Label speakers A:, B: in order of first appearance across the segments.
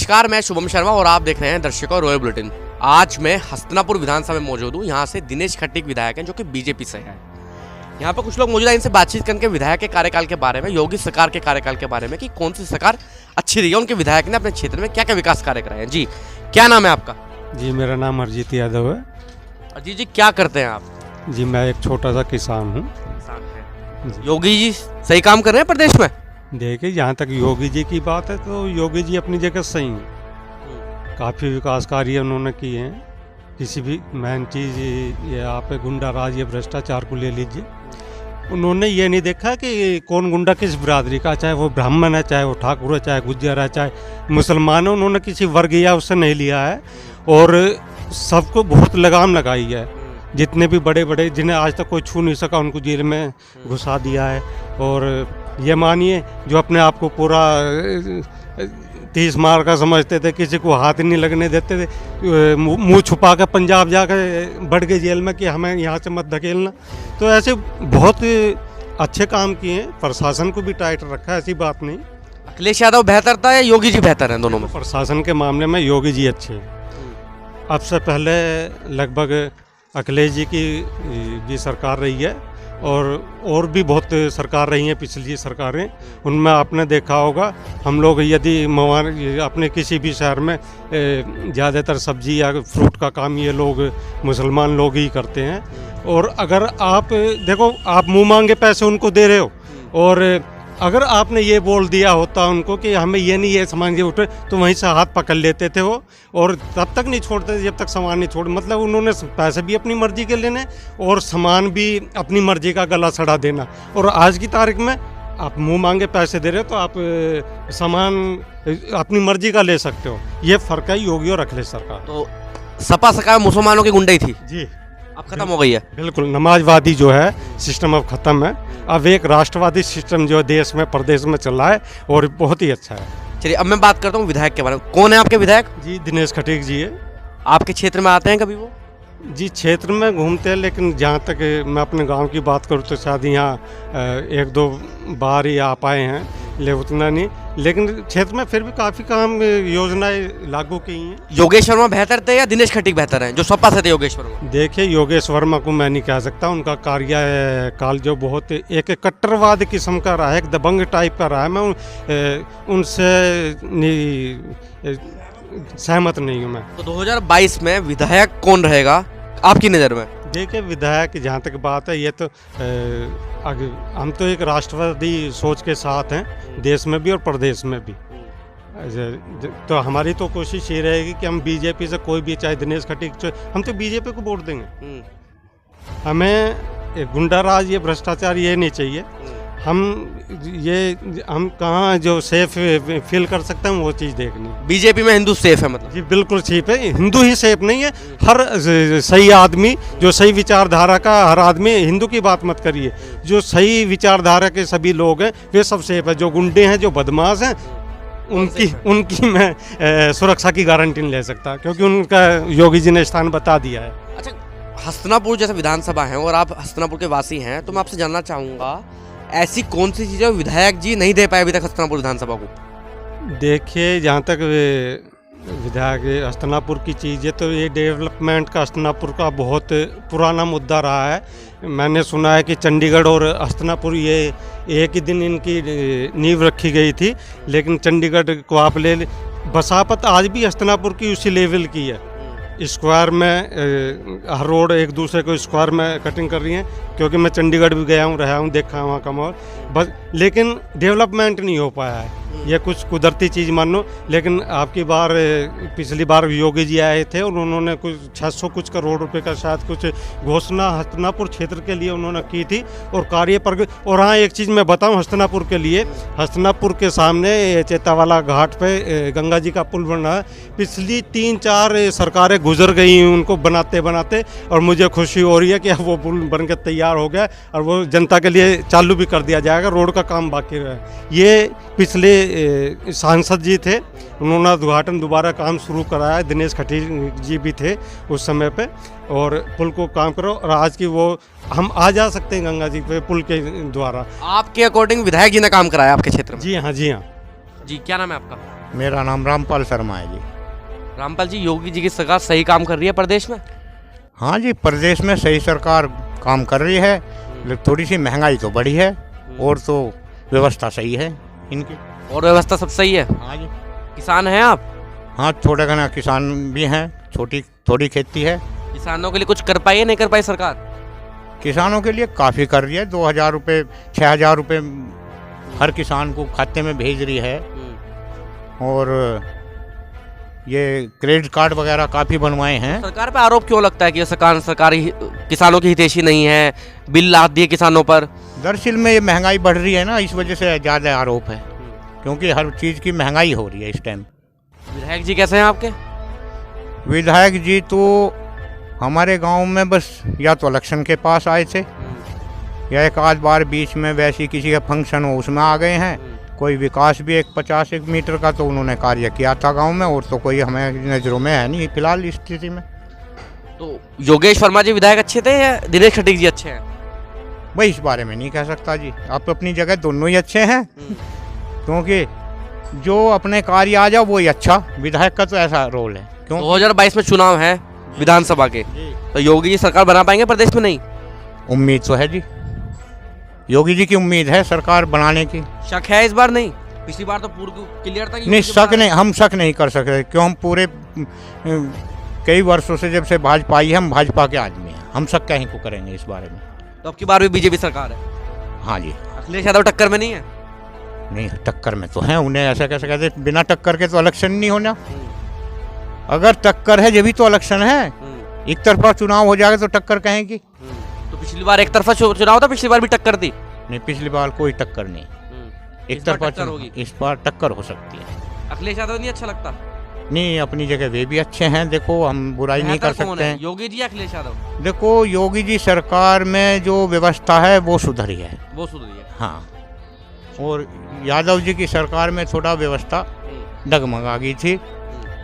A: नमस्कार, मैं शुभम शर्मा और आप देख रहे हैं दर्शकों रॉयल बुलेटिन। आज मैं हस्तिनापुर विधानसभा में मौजूद हूँ। यहाँ से दिनेश खटीक विधायक हैं जो कि बीजेपी से हैं। यहाँ पर कुछ लोग मौजूद हैं, इनसे बातचीत करके विधायक के कार्यकाल के बारे में, योगी सरकार के कार्यकाल के बारे में कि कौन सी सरकार अच्छी रही है, उनके विधायक ने अपने क्षेत्र में क्या क्या विकास कार्य कराए हैं। जी, क्या नाम है आपका?
B: जी, मेरा नाम अरिजीत यादव है।
A: अजीत जी, क्या करते हैं आप?
B: जी, मैं एक छोटा सा किसान हूँ।
A: योगी जी सही काम कर रहे हैं प्रदेश में?
B: देखिए, जहाँ तक योगी जी की बात है तो योगी जी अपनी जगह सही हैं। काफ़ी विकास कार्य उन्होंने किए हैं। किसी भी मेन चीज़ ये आप गुंडा राज या भ्रष्टाचार को ले लीजिए, उन्होंने ये नहीं देखा कि कौन गुंडा किस बिरादरी का, चाहे वो ब्राह्मण है, चाहे वो ठाकुर है, चाहे गुज्जर है, चाहे मुसलमान है। उन्होंने किसी वर्ग या उससे नहीं लिया है और सबको बहुत लगाम लगाई है। जितने भी बड़े बड़े जिन्हें आज तक कोई छू नहीं सका उनको जेल में घुसा दिया है। और ये मानिए जो अपने आप को पूरा 30 मार का समझते थे, किसी को हाथ नहीं लगने देते थे, मुंह छुपा कर पंजाब जाकर बढ़ गए जेल में कि हमें यहाँ से मत धकेलना। तो ऐसे बहुत अच्छे काम किए हैं। प्रशासन को भी टाइट रखा है, ऐसी बात नहीं।
A: अखिलेश यादव बेहतर था या योगी जी बेहतर हैं? दोनों में
B: प्रशासन के मामले में योगी जी अच्छे हैं। अब से पहले लगभग अखिलेश जी की भी सरकार रही है और भी बहुत सरकार रही हैं पिछली सरकारें। उनमें आपने देखा होगा, हम लोग यदि अपने किसी भी शहर में ज़्यादातर सब्जी या फ्रूट का काम ये लोग मुसलमान लोग ही करते हैं। और अगर आप देखो, आप मुंह मांगे पैसे उनको दे रहे हो और अगर आपने ये बोल दिया होता उनको कि हमें ये नहीं ये सामान ये उठे, तो वहीं से हाथ पकड़ लेते थे वो और तब तक नहीं छोड़ते जब तक सामान नहीं छोड़। मतलब उन्होंने पैसे भी अपनी मर्जी के लेने और सामान भी अपनी मर्जी का गला सड़ा देना। और आज की तारीख में आप मुंह मांगे पैसे दे रहे हो तो आप सामान अपनी मर्जी का ले सकते हो। ये फ़र्क है योगी और अखिलेश सरकार।
A: तो सपा सरकार मुसलमानों की गुंडाई थी
B: जी,
A: अब खत्म हो गई है।
B: बिल्कुल, नमाजवादी जो है सिस्टम अब खत्म है। अब एक राष्ट्रवादी सिस्टम जो देश में प्रदेश में चल रहा है और बहुत ही अच्छा है।
A: चलिए, अब मैं बात करता हूँ विधायक के बारे में। कौन है आपके विधायक?
B: जी, दिनेश खटीक जी है।
A: आपके क्षेत्र में आते हैं कभी वो?
B: जी, क्षेत्र में घूमते हैं, लेकिन जहाँ तक मैं अपने गांव की बात करूँ तो शायद यहाँ 1-2 बार ही आ पाए हैं, ले उतना नहीं। लेकिन क्षेत्र में फिर भी काफ़ी काम योजनाएं लागू की हैं।
A: योगेश वर्मा बेहतर थे या दिनेश खटीक बेहतर हैं जो सपा से थे? योगेश वर्मा,
B: देखिए, योगेश वर्मा को मैं नहीं कह सकता। उनका कार्यकाल जो बहुत एक कट्टरवाद किस्म का रहा है, एक दबंग टाइप का रहा है। मैं उनसे सहमत नहीं हूँ मैं।
A: तो 2022 में विधायक कौन रहेगा आपकी नज़र में?
B: देखिए, विधायक जहाँ तक बात है, ये तो हम तो एक राष्ट्रवादी सोच के साथ हैं, देश में भी और प्रदेश में भी। तो हमारी तो कोशिश ये रहेगी कि हम बीजेपी से कोई भी, चाहे दिनेश खटीक, हम तो बीजेपी को वोट देंगे। हमें गुंडा राज ये भ्रष्टाचार ये नहीं चाहिए। हम कहाँ जो सेफ फील कर सकते हैं वो चीज़ देखनी।
A: बीजेपी में हिंदू सेफ है मतलब?
B: जी, बिल्कुल सेफ है। हिंदू ही सेफ नहीं है, हर सही आदमी जो सही विचारधारा का, हर आदमी, हिंदू की बात मत करिए, जो सही विचारधारा के सभी लोग हैं वे सब सेफ है। जो गुंडे हैं, जो बदमाश हैं, उनकी मैं सुरक्षा की गारंटी नहीं ले सकता, क्योंकि उनका योगी जी ने स्थान बता दिया है।
A: अच्छा, हस्तिनापुर जैसे विधानसभा है और आप हस्तिनापुर के वासी हैं, तो मैं आपसे जानना चाहूँगा ऐसी कौन सी चीज़ें विधायक जी नहीं दे पाए अभी तक हस्तिनापुर विधानसभा को?
B: देखिए, जहाँ तक विधायक हस्तिनापुर की चीज़ है तो ये डेवलपमेंट का हस्तिनापुर का बहुत पुराना मुद्दा रहा है। मैंने सुना है कि चंडीगढ़ और हस्तिनापुर ये एक ही दिन इनकी नींव रखी गई थी, लेकिन चंडीगढ़ को आप ले, बसापत आज भी हस्तिनापुर की उसी लेवल की है। स्क्वायर में हर रोड एक दूसरे को स्क्वायर में कटिंग कर रही हैं, क्योंकि मैं चंडीगढ़ भी गया हूँ, रहा हूँ, देखा वहाँ का माहौल बस। लेकिन डेवलपमेंट नहीं हो पाया है। ये कुछ कुदरती चीज़ मानो। लेकिन आपकी बार पिछली बार योगी जी आए थे और उन्होंने कुछ 600 कुछ करोड़ रुपए का शायद कुछ घोषणा हस्तिनापुर क्षेत्र के लिए उन्होंने की थी और कार्य पर। और हाँ, एक चीज़ मैं बताऊं हस्तिनापुर के लिए, हस्तिनापुर के सामने चेतावाला घाट पे गंगा जी का पुल बन रहा है। पिछली 3-4 सरकारें गुजर गई उनको बनाते बनाते, और मुझे खुशी हो रही है कि अब वो पुल बन के तैयार हो गया और वो जनता के लिए चालू भी कर दिया जाएगा। रोड का काम बाकी रहा है। ये पिछले सांसद जी थे, उन्होंने उद्घाटन दोबारा काम शुरू कराया। दिनेश खटीक जी भी थे उस समय पे, और पुल को काम करो। और आज की वो हम आ जा सकते हैं गंगा जी पे पुल के द्वारा।
A: आपके अकॉर्डिंग विधायक जी ने काम कराया आपके क्षेत्र में?
B: जी हाँ, जी हाँ।
A: जी, क्या नाम है आपका?
C: मेरा नाम रामपाल शर्मा है जी।
A: रामपाल जी, योगी जी की सरकार सही काम कर रही है प्रदेश में?
C: हाँ जी, प्रदेश में सही सरकार काम कर रही है, लेकिन थोड़ी सी महंगाई तो बढ़ी है, और तो व्यवस्था सही है इनकी।
A: और व्यवस्था सब सही है?
C: हाँ जी।
A: किसान हैं आप?
C: हाँ, थोड़े घना किसान भी हैं, छोटी थोड़ी खेती है।
A: किसानों के लिए कुछ कर पाई है, नहीं कर पाई सरकार?
C: किसानों के लिए काफ़ी कर रही है, 2,000 रुपये 6,000 रुपये हर किसान को खाते में भेज रही है, और ये क्रेडिट कार्ड वगैरह काफ़ी बनवाए हैं।
A: सरकार पे आरोप क्यों लगता है कि ये सरकारी किसानों की हितैषी नहीं है, बिल लाद दिए किसानों पर?
C: दरअसल में ये महंगाई बढ़ रही है ना, इस वजह से ज़्यादा आरोप है, क्योंकि हर चीज़ की महंगाई हो रही है इस टाइम।
A: विधायक जी कैसे हैं आपके?
C: विधायक जी तो हमारे गांव में बस या तो इलेक्शन के पास आए थे, या एक आध बार बीच में वैसे किसी का फंक्शन हो उसमें आ गए हैं। कोई विकास भी 50 मीटर का तो उन्होंने कार्य किया था गांव में, और तो कोई हमें नज़रों में है नहीं फिलहाल इस स्थिति में।
A: तो योगेश वर्मा जी विधायक अच्छे थे या दिनेश खटीक जी अच्छे हैं?
C: भाई इस बारे में नहीं कह सकता जी, आप अपनी जगह दोनों ही अच्छे हैं, क्योंकि जो अपने कार्य आ जाओ वही अच्छा। विधायक का तो ऐसा रोल है। क्यों?
A: 2022 में चुनाव है विधानसभा के, तो योगी जी सरकार बना पाएंगे प्रदेश में? नहीं,
C: उम्मीद तो है जी, योगी जी की उम्मीद है सरकार बनाने की।
A: शक है इस बार? नहीं, पिछली बार तो पूर्ण क्लियर था कि
C: नहीं, शक नहीं, हम शक नहीं कर सकते, क्यों? हम पूरे कई वर्षों से जब से भाजपा आई है, हम भाजपा के आदमी हैं, हम शक कहीं को करेंगे इस बारे में।
A: तो अब की बार भी बीजेपी सरकार है?
C: हाँ जी।
A: अखिलेश यादव टक्कर में नहीं है?
C: नहीं, टक्कर में तो है, उन्हें ऐसा कैसे कहते, बिना टक्कर के तो इलेक्शन नहीं होना। अगर टक्कर है जब भी तो इलेक्शन है, एक तरफा चुनाव हो जाएगा तो टक्कर कहेंगी।
A: तो पिछली बार एक तरफा चुनाव था, पिछली बार भी टक्कर थी?
C: नहीं, पिछली बार कोई टक्कर नहीं, एक तरफा
A: टक्कर होगी।
C: इस बार टक्कर हो सकती है।
A: अखिलेश यादव नहीं अच्छा लगता?
C: नहीं, अपनी जगह वे भी अच्छे हैं, देखो हम बुराई नहीं कर सकते हैं।
A: योगी जी या अखिलेश यादव?
C: देखो, योगी जी सरकार में जो व्यवस्था है वो सुधरी है,
A: वो सुधरी है।
C: हाँ, और यादव जी की सरकार में थोड़ा व्यवस्था डगमगा गई थी,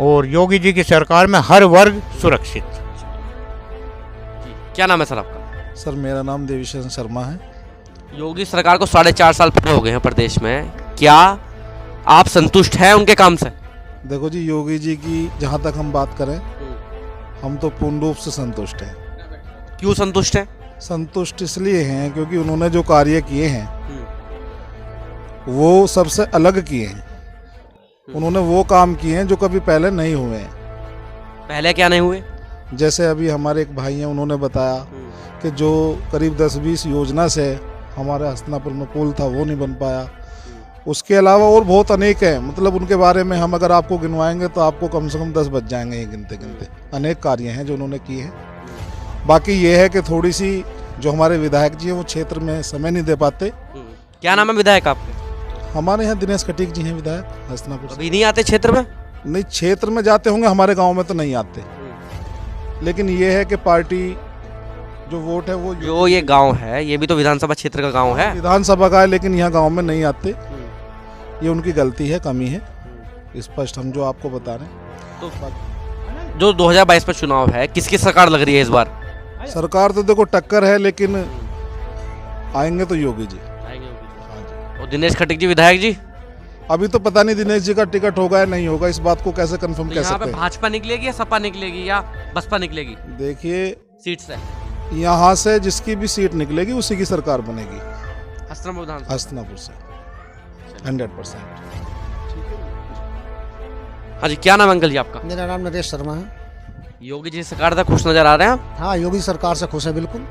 C: और योगी जी की सरकार में हर वर्ग सुरक्षित।
A: क्या नाम है सर आपका?
D: सर मेरा नाम देवीशरण शर्मा है।
A: योगी सरकार को 4.5 साल पूरे हो गए हैं प्रदेश में, क्या आप संतुष्ट हैं उनके काम से?
D: देखो जी, योगी जी की जहाँ तक हम बात करें, हम तो पूर्ण रूप से संतुष्ट हैं।
A: क्यों संतुष्ट हैं?
D: संतुष्ट इसलिए हैं क्योंकि उन्होंने जो कार्य किए हैं वो सबसे अलग किए हैं। उन्होंने वो काम किए हैं जो कभी पहले नहीं हुए हैं।
A: पहले क्या नहीं हुए?
D: जैसे अभी हमारे एक भाई हैं, उन्होंने बताया कि जो करीब 10-20 योजना से हमारे हस्तिनापुर में पुल था वो नहीं बन पाया। उसके अलावा और बहुत अनेक हैं, मतलब उनके बारे में हम अगर आपको गिनवाएंगे तो आपको कम से कम 10 बज जाएंगे ये गिनते गिनते। अनेक कार्य हैं जो उन्होंने किए हैं। बाकी ये है कि थोड़ी सी जो हमारे विधायक जी हैं वो क्षेत्र में समय नहीं दे पाते।
A: क्या नाम है विधायक आपके?
D: हमारे यहाँ दिनेश खटीक जी हैं विधायक हस्तिनापुर से।
A: अभी नहीं आते क्षेत्र में?
D: नहीं, क्षेत्र में जाते होंगे, हमारे गाँव में तो नहीं आते। लेकिन ये है कि पार्टी जो वोट है वो
A: जो ये गांव है, ये भी तो विधानसभा क्षेत्र का गांव है।
D: विधानसभा का है, लेकिन यहाँ गांव में नहीं आते। ये उनकी गलती है, कमी है, स्पष्ट हम जो आपको बता रहे हैं।
A: तो जो 2022 में चुनाव है, किसकी सरकार लग रही है इस बार?
D: सरकार तो देखो टक्कर है, लेकिन आएंगे तो योगी जी।
A: और दिनेश खटीक जी विधायक जी?
D: अभी तो पता नहीं दिनेश जी का टिकट होगा या नहीं होगा, इस बात को कैसे कंफर्म
A: तो
D: कर
A: यहाँ पे
D: सकते हैं।
A: भाजपा निकलेगी या सपा निकलेगी या बसपा निकलेगी?
D: देखिए,
A: सीट से
D: यहाँ से जिसकी भी सीट निकलेगी उसी की सरकार बनेगी
A: हस्तिनापुर
D: से 100%।
A: हाँ जी, क्या नाम है अंकल जी आपका?
E: मेरा नाम नरेश शर्मा है।
A: योगी जी सरकार से खुश नजर आ रहे हैं आप?
E: हाँ, योगी सरकार से खुश है बिल्कुल।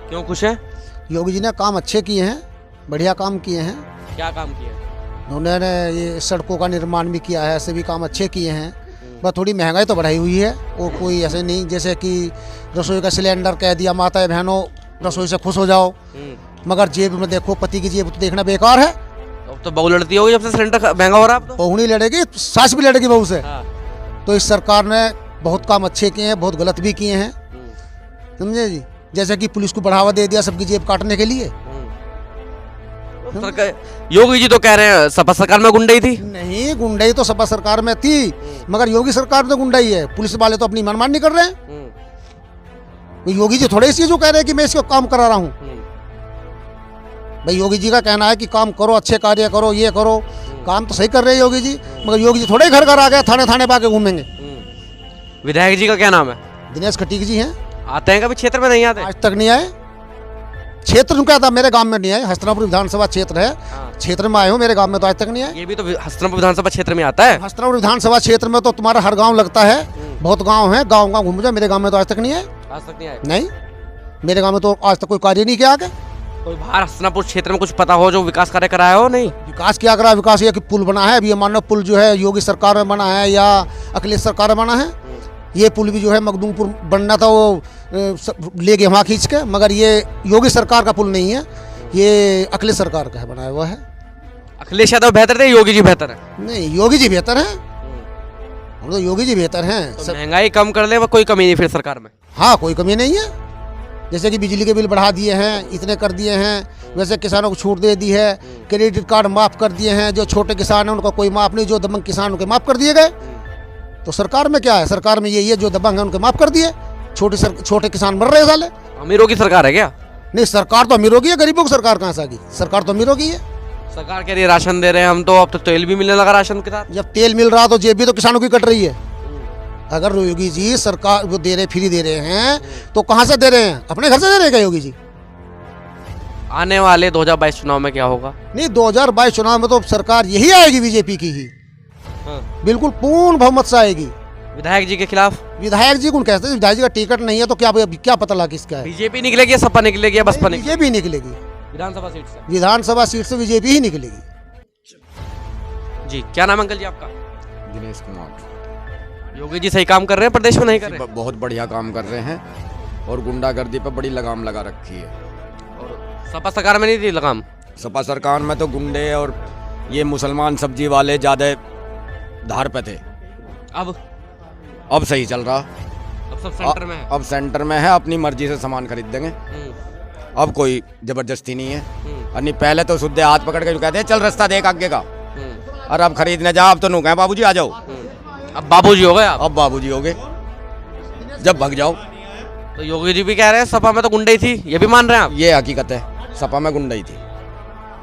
A: क्यों खुश है?
E: योगी जी ने काम अच्छे किए हैं, बढ़िया काम किए हैं।
A: क्या काम किया?
E: उन्होंने ये सड़कों का निर्माण भी किया है, ऐसे भी काम अच्छे किए हैं। बस थोड़ी महंगाई तो बढ़ाई हुई है, वो कोई ऐसे नहीं जैसे कि रसोई का सिलेंडर कह दिया, माता बहनों रसोई से खुश हो जाओ, मगर जेब में देखो, पति की जेब तो देखना बेकार है।
A: तो बहू लड़ती होगी जब से सिलेंडर महंगा हो रहा है।
E: बहू नहीं लड़ेगी, सास भी लड़ेगी बहू से।
A: हाँ।
E: तो इस सरकार ने बहुत काम अच्छे किए हैं, बहुत गलत भी किए हैं, समझे जी। जैसे कि पुलिस को बढ़ावा दे दिया सबकी जेब काटने के लिए।
A: योगी जी तो कह रहे हैं सपा सरकार में गुंडाई थी।
E: नहीं, गुंडाई तो सपा सरकार में थी, मगर योगी सरकार में तो गुंडाई है। पुलिस वाले तो अपनी मनमानी कर रहे हैं। योगी जी थोड़े इसी जो कह रहे हैं कि मैं इसको काम करा रहा हूँ। भाई योगी जी का कहना है कि काम करो, अच्छे कार्य करो, ये करो, काम तो सही कर रहे हैं योगी जी, मगर योगी जी थोड़े ही घर घर आ गए, थाने थाने पे आके घूमेंगे।
A: विधायक जी का क्या नाम है?
E: दिनेश खटीक जी हैं,
A: आते हैं कभी क्षेत्र में? नहीं आते?
E: आज तक नहीं आए। क्षेत्र में क्या था, मेरे गांव में नहीं आए। हस्तिनापुर विधानसभा क्षेत्र है, क्षेत्र में आए हो, मेरे गांव में तो आज तक नहीं आए।
A: ये भी तो हस्तिनापुर विधानसभा क्षेत्र में आता है।
E: हस्तिनापुर विधानसभा क्षेत्र में तो तुम्हारा हर गांव लगता है, बहुत गांव है, गांव गांव घूम जाओ, मेरे गांव में तो आज तक नहीं आए।
A: आज तक नहीं आए?
E: नहीं, मेरे गांव में तो आज तक कोई कार्य नहीं किया आगे।
A: कोई बाहर हस्तिनापुर क्षेत्र में कुछ पता हो जो विकास कार्य कराया हो? नहीं।
E: विकास क्या करा? विकास ये कि पुल बना है, अभी ये मानो पुल जो है योगी सरकार में बना है या अखिलेश सरकार में बना है। ये पुल भी जो है मखदूमपुर बनना था, वो ले गए वहाँ खींच के, मगर ये योगी सरकार का पुल नहीं है, ये अखिलेश सरकार का है, बनाया हुआ है।
A: अखिलेश यादव बेहतर थे, योगी जी बेहतर है?
E: नहीं, योगी जी बेहतर हैं, हम तो योगी जी बेहतर हैं।
A: तो महंगाई कम कर ले, वो कोई कमी नहीं फिर सरकार में?
E: हाँ, कोई कमी नहीं है। जैसे कि बिजली के बिल बढ़ा दिए हैं, इतने कर दिए हैं, वैसे किसानों को छूट दे दी है, क्रेडिट कार्ड माफ़ कर दिए हैं, जो छोटे किसान हैं उनका कोई माफ़ नहीं, जो दबंग किसान उनके माफ़ कर दिए गए। तो सरकार में क्या है? सरकार में यही है, जो दबंग है उनके माफ़ कर दिए, छोटे किसान मर रहे साले।
A: अमीरों की सरकार है क्या?
E: नहीं, सरकार तो अमीरों की है, गरीबों की सरकार कहाँ से आ गई? सरकार तो अमीरों की है।
A: सरकार कह रही है राशन दे रहे हैं हम, तो अब तो तेल भी मिलने लगा राशन के साथ।
E: जब तेल मिल रहा तो जेब भी तो किसानों की कट रही है। अगर योगी जी सरकार वो दे रहे, फ्री दे रहे हैं, तो कहाँ से दे रहे हैं? अपने घर से दे रहे हैं क्या योगी जी?
A: आने वाले 2022 चुनाव में क्या होगा?
E: नहीं, 2022 चुनाव में तो सरकार यही आएगी, बीजेपी की ही, बिल्कुल पूर्ण बहुमत से आएगी।
A: विधायक जी के खिलाफ?
E: विधायक जी कौन कहते हैं? विधायक जी का टिकट नहीं है तो क्या पता लगा किसका है?
A: बीजेपी निकलेगी या सपा निकलेगी या बसपा निकलेगी?
E: बीजेपी निकलेगी,
A: विधानसभा सीट से?
E: विधानसभा सीट से बीजेपी ही निकलेगी।
A: जी, क्या नाम अंकल जी आपका?
F: दिनेश कुमार।
A: योगी जी सही काम कर रहे हैं, प्रदेश में नहीं कर रहे?
F: बहुत बढ़िया काम कर रहे हैं और गुंडागर्दी पर बड़ी लगाम लगा रखी है।
A: और सपा सरकार में नहीं थी लगाम?
F: सपा सरकार में तो गुंडे और ये मुसलमान सब्जी वाले ज़्यादा धार पे थे। अब सही चल रहा।
A: अब सब सेंटर में है?
F: अब सेंटर में है, अपनी मर्जी से सामान खरीद देंगे। अब कोई जबरदस्ती नहीं है। और नहीं, पहले तो शुद्ध हाथ पकड़ के जो कहते हैं चल रास्ता देख आगे का, और अब खरीदने जा, अब तो नु कहे बाबूजी आ जाओ।
A: अब बाबूजी हो गए आप?
F: अब बाबूजी हो गए, जब भग जाओ।
A: तो योगी जी भी कह रहे हैं सपा में तो गुंडे ही थी, ये भी मान रहे हैं आप?
F: ये हकीकत है, सपा में गुंडा ही थी।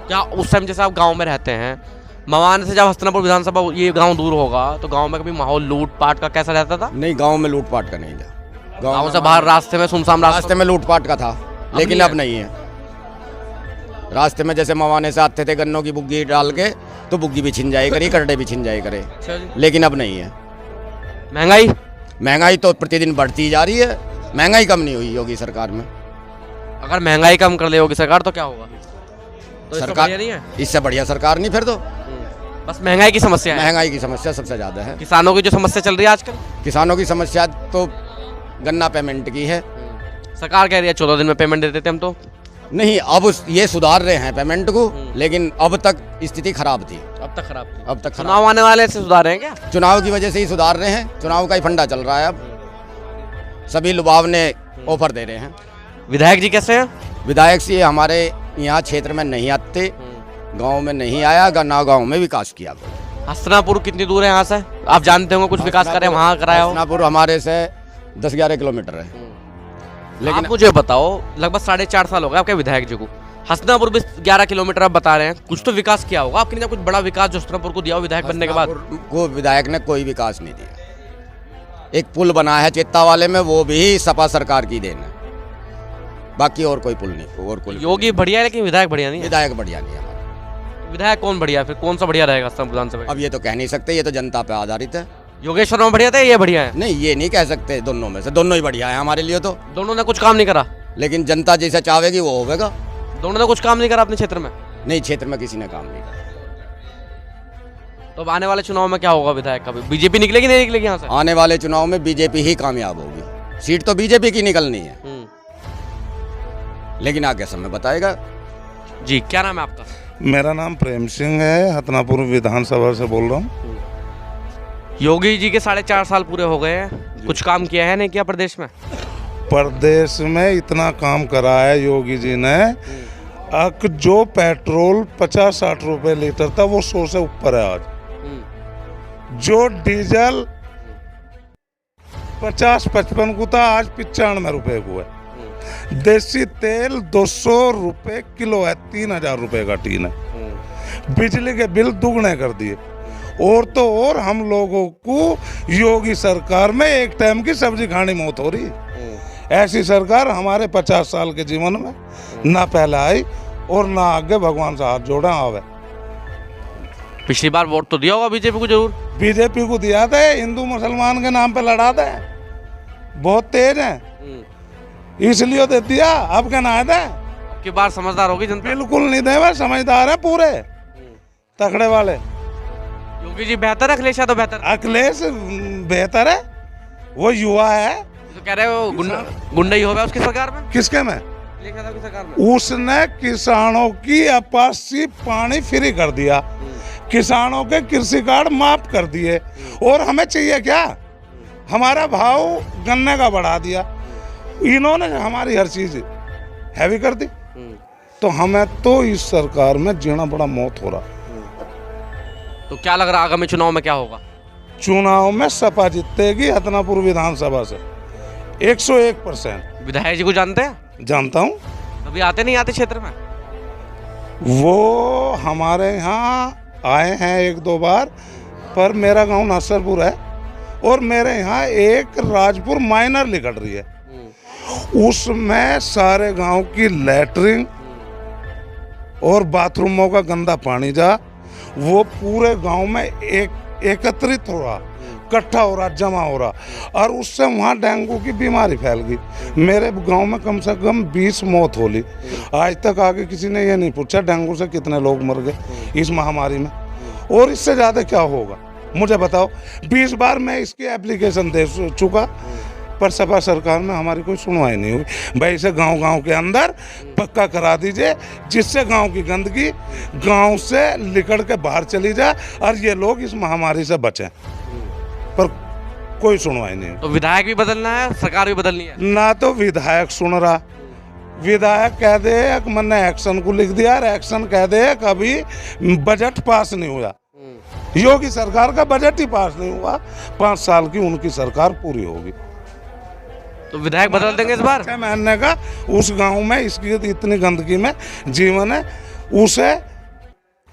A: क्या उस टाइम जैसे आप गांव में रहते हैं, मवान से जब हस्तिनापुर विधानसभा ये गांव दूर होगा तो गांव में कभी माहौल लूटपाट का कैसा रहता था?
F: नहीं, गांव में लूटपाट का नहीं था।
A: गांव से बाहर रास्ते में सुनसान
F: रास्ते में लूटपाट का था, लेकिन अब नहीं है। रास्ते में जैसे मवाने से आते थे गन्नों की बुग्गी डाल के, तो बुग्गी भी छिन जाए करी, करडे भी छिन जाए करे, लेकिन अब नहीं है। महंगाई तो प्रतिदिन बढ़ती जा रही है, महंगाई कम नहीं हुई योगी सरकार में।
A: अगर महंगाई कम कर ले योगी सरकार तो क्या होगा? तो
F: सरकार
A: नहीं है?
F: इससे बढ़िया सरकार नहीं, फिर तो
A: बस महंगाई की समस्या है।
F: महंगाई की समस्या सबसे ज्यादा है।
A: किसानों की जो समस्या चल रही है आजकल,
F: किसानों की समस्या तो गन्ना पेमेंट की है।
A: सरकार कह रही है 14 दिन में पेमेंट देते थे हम तो।
F: नहीं, अब ये सुधार रहे हैं पेमेंट को, लेकिन अब तक स्थिति खराब थी।
A: अब तक खराब थी?
F: अब तक
A: चुनाव आने वाले से सुधार रहे हैं क्या?
F: चुनाव की वजह से ही सुधार रहे हैं, चुनाव का ही फंडा चल रहा है। अब सभी लुभावने ऑफर दे रहे हैं।
A: विधायक जी कैसे हैं?
F: विधायक जी हमारे यहाँ क्षेत्र में नहीं आते, गांव में नहीं आया, ना गांव में विकास किया।
A: हस्तिनापुर कितनी दूर है यहाँ से? आप जानते होंगे, कुछ विकास करे वहाँ कराया हो?
F: हस्तिनापुर हमारे से 10-11 किलोमीटर है।
A: लेकिन आप मुझे बताओ, लगभग 4.5 साल हो गए आपके विधायक जी को, हस्तिनापुर भी 11 किलोमीटर आप बता रहे हैं, कुछ तो विकास किया होगा आपके? कुछ बड़ा विकास जो हस्तिनापुर को दिया हो विधायक बनने के बाद?
F: को विधायक ने कोई विकास नहीं दिया। एक पुल बना है चेत्ता वाले में, वो भी सपा सरकार की देन है, बाकी और कोई पुल नहीं। और कोई
A: योगी बढ़िया है लेकिन विधायक बढ़िया नहीं है?
F: विधायक बढ़िया नहीं है हमारा।
A: विधायक कौन बढ़िया है फिर? कौन सा बढ़िया रहेगा हस्तिनापुर विधानसभा?
F: अब ये तो कह नहीं सकते, ये तो जनता पे आधारित है।
A: योगेश्वर में बढ़िया था, ये बढ़िया है?
F: नहीं, ये नहीं कह सकते, दोनों में से दोनों ही बढ़िया है हमारे लिए। तो
A: दोनों ने कुछ काम नहीं करा,
F: लेकिन जनता जैसा चाहेगी वो होगा।
A: दोनों ने कुछ काम नहीं करा अपने क्षेत्र में?
F: नहीं, क्षेत्र में किसी ने काम नहीं किया।
A: तो अब आने वाले चुनाव में क्या होगा विधायक का? बीजेपी निकलेगी नहीं निकलेगी यहाँ से?
F: आने वाले चुनाव में बीजेपी ही कामयाब होगी, सीट तो बीजेपी की निकलनी है, लेकिन आगे समय बताएगा।
A: जी, क्या नाम है आपका?
G: मेरा नाम प्रेम सिंह है, हतनापुर विधानसभा से बोल रहा हूँ।
A: योगी जी के 4.5 साल पूरे हो गए हैं, कुछ काम किया है नहीं किया प्रदेश में?
G: प्रदेश में इतना काम करा है योगी जी ने, अब जो पेट्रोल 50-60 रुपए लीटर था वो 100 से ऊपर है आज। जो डीजल 50-55 को था, आज 95 रुपए को है। देसी तेल 200 रुपए किलो है, 3000 रुपए का टीन है। बिजली के बिल दुगने कर दिए, और तो और हम लोगों को योगी सरकार में एक टाइम की सब्जी खाने मौत हो रही है। ऐसी सरकार हमारे 50 साल के जीवन में ना पहले आई और ना आगे भगवान से हाथ जोड़ा आवे।
A: पिछली बार वोट तो दिया होगा बीजेपी को जरूर।
G: बीजेपी को दिया था, हिंदू मुसलमान के नाम पे लड़ा था, बहुत तेज है इसलिए दे दिया। अब क्या ना है
A: की बार समझदार होगी जनता।
G: बिल्कुल नहीं दे, वह समझदार है पूरे तकड़े वाले।
A: योगी जी बेहतर है, अखिलेश यादव बेहतर?
G: अखिलेश बेहतर है, वो युवा है।
A: तो कह रहे हो गुंडा ही होगा उसकी सरकार में।
G: किसके में?
A: अखिलेश यादव की सरकार में।
G: उसने किसानों की अपासी पानी फ्री कर दिया, किसानों के कृषि कार्ड माफ कर दिए, और हमें चाहिए क्या? हमारा भाव गन्ने का बढ़ा दिया। इन्होंने हमारी हर चीज हैवी कर दी, तो हमें तो इस सरकार में जीना बड़ा मौत हो रहा।
A: तो क्या लग रहा है आगामी चुनाव में क्या होगा?
G: चुनाव में सपा जीतेगी हथनापुर विधानसभा से 101%।
A: विधायक जी को जानते हैं?
G: जानता हूँ,
A: कभी आते नहीं आते क्षेत्र में?
G: वो हमारे यहाँ आए हैं 1-2 बार, पर मेरा गांव नसरपुर है और मेरे यहाँ एक राजपुर माइनर निकल रही है, उसमें सारे गांव की लैटरिन और बाथरूमों का गंदा पानी जा, वो पूरे गांव में एकत्रित हो रहा, इकट्ठा हो रहा, जमा हो रहा, और उससे वहाँ डेंगू की बीमारी फैल गई। मेरे गांव में कम से कम 20 मौत होली। आज तक आगे किसी ने ये नहीं पूछा डेंगू से कितने लोग मर गए इस महामारी में, और इससे ज़्यादा क्या होगा मुझे बताओ। 20 बार मैं इसकी एप्लीकेशन दे चुका, पर सपा सरकार में हमारी कोई सुनवाई नहीं हुई। भाई इसे गांव-गांव के अंदर पक्का करा दीजिए, जिससे गांव की गंदगी गांव से निकल के बाहर चली जाए और ये लोग इस महामारी से बचें, पर कोई सुनवाई नहीं।
A: तो विधायक भी बदलना है, सरकार भी बदलनी है।
G: ना तो विधायक सुन रहा, विधायक कह दे कि मैंने एक्शन को लिख दिया, और एक्शन कह दे कभी बजट पास नहीं हुआ। योगी सरकार का बजट ही पास नहीं हुआ, 5 साल की उनकी सरकार पूरी होगी।
A: तो विधायक बदल देंगे इस बार?
G: 6 महीने का उस गांव में इसकी इतनी गंदगी में जीवन है, उसे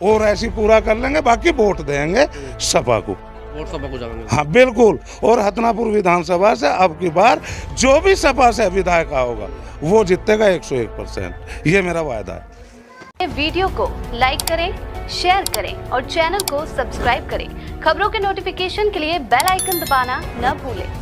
G: और ऐसी पूरा कर लेंगे, बाकी वोट देंगे सपा को।
A: वोट सपा को जाएंगे?
G: हाँ बिल्कुल, और हथनापुर विधानसभा से अब की बार जो भी सपा से विधायक होगा वो जीतेगा 101%, ये मेरा वायदा है।
H: वीडियो को लाइक करें, शेयर करें और चैनल को सब्सक्राइब करें। खबरों के नोटिफिकेशन के लिए बेल आइकन दबाना न भूलें।